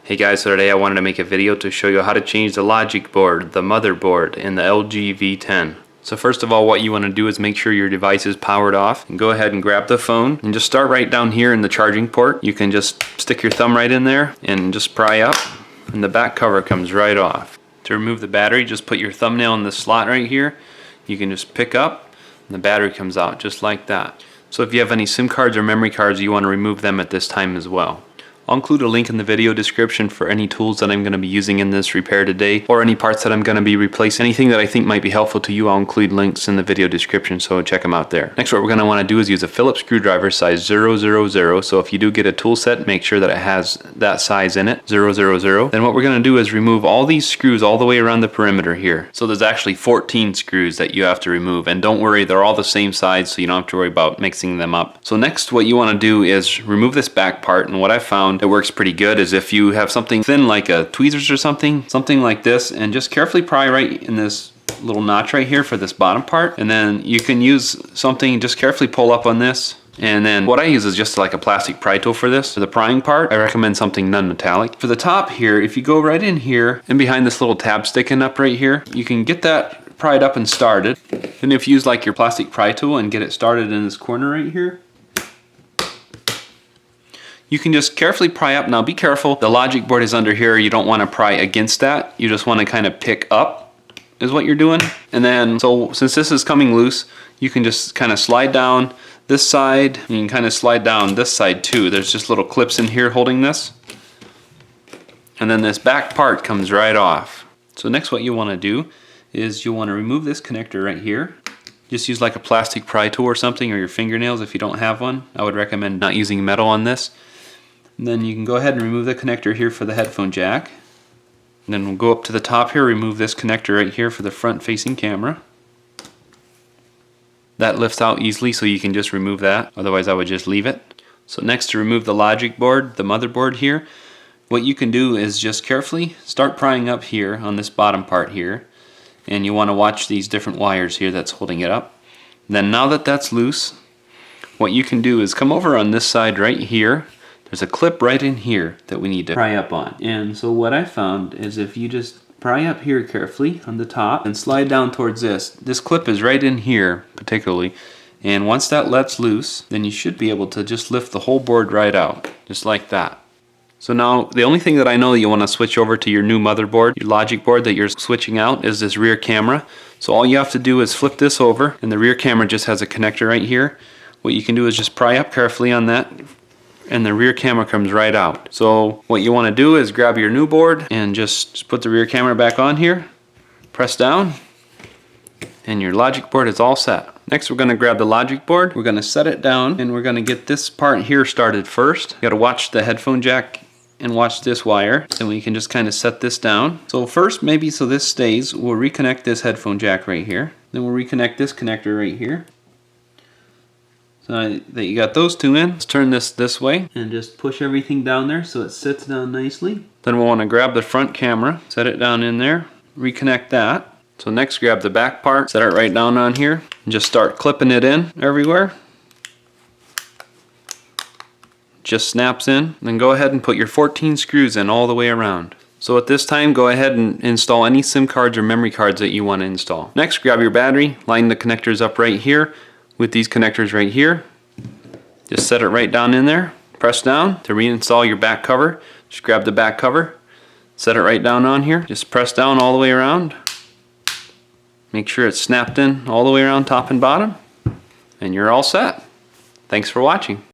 Hey guys, so today I wanted to make a video to show you how to change the logic board, the motherboard in the LG V10. So first of all, what you want to do is make sure your device is powered off, and go ahead and grab the phone and just start right down here in the charging port. You can just stick your thumb right in there and just pry up, and the back cover comes right off. To remove the battery, just put your thumbnail in the slot right here. You can just pick up and the battery comes out just like that. So if you have any SIM cards or memory cards, you want to remove them at this time as well. I'll include a link in the video description for any tools that I'm going to be using in this repair today, or any parts that I'm going to be replacing. Anything that I think might be helpful to you, I'll include links in the video description, so check them out there. Next, what we're going to want to do is use a Phillips screwdriver size 000. So if you do get a tool set, make sure that it has that size in it, 000. Then what we're going to do is remove all these screws all the way around the perimeter here. So there's actually 14 screws that you have to remove, and don't worry, they're all the same size, so you don't have to worry about mixing them up. So next, what you want to do is remove this back part, and what I found that works pretty good is if you have something thin like a tweezers or something like this, and just carefully pry right in this little notch right here for this bottom part, and then you can use something, just carefully pull up on this. And then what I use is just like a plastic pry tool for this. For the prying part, I recommend something non-metallic. For the top here, if you go right in here and behind this little tab sticking up right here, you can get that pried up and started. And if you use like your plastic pry tool and get it started in this corner right here, you can just carefully pry up. Now be careful, the logic board is under here. You don't want to pry against that. You just want to kind of pick up is what you're doing. And then, so since this is coming loose, you can just kind of slide down this side, and you can kind of slide down this side too. There's just little clips in here holding this. And then this back part comes right off. So next, what you want to do is you want to remove this connector right here. Just use like a plastic pry tool or something, or your fingernails if you don't have one. I would recommend not using metal on this. And then you can go ahead and remove the connector here for the headphone jack. And then we'll go up to the top here, remove this connector right here for the front facing camera. That lifts out easily, so you can just remove that. Otherwise I would just leave it. So next, to remove the logic board, the motherboard here, what you can do is just carefully start prying up here on this bottom part here. And you want to watch these different wires here that's holding it up. Then now that that's loose, what you can do is come over on this side right here. There's a clip right in here that we need to pry up on. And so what I found is if you just pry up here carefully on the top and slide down towards this clip is right in here particularly. And once that lets loose, then you should be able to just lift the whole board right out, just like that. So now the only thing that I know that you want to switch over to your new motherboard, your logic board that you're switching out, is this rear camera. So all you have to do is flip this over, and the rear camera just has a connector right here. What you can do is just pry up carefully on that, and the rear camera comes right out. So what you want to do is grab your new board and just put the rear camera back on here, press down, and your logic board is all set. Next, we're going to grab the logic board, we're going to set it down, and we're going to get this part here started first. You got to watch the headphone jack and watch this wire, and we can just kind of set this down. So first, maybe so this stays, we'll reconnect this headphone jack right here. Then we'll reconnect this connector right here. So that you got those two in, let's turn this way and just push everything down there so it sits down nicely. Then we'll want to grab the front camera, set it down in there, reconnect that. So next, grab the back part, set it right down on here, and just start clipping it in everywhere. Just snaps in. Then go ahead and put your 14 screws in all the way around. So at this time, go ahead and install any SIM cards or memory cards that you want to install. Next, grab your battery, line the connectors up right here with these connectors right here. Just set it right down in there. Press down to reinstall your back cover. Just grab the back cover, set it right down on here. Just press down all the way around. Make sure it's snapped in all the way around top and bottom, and you're all set. Thanks for watching.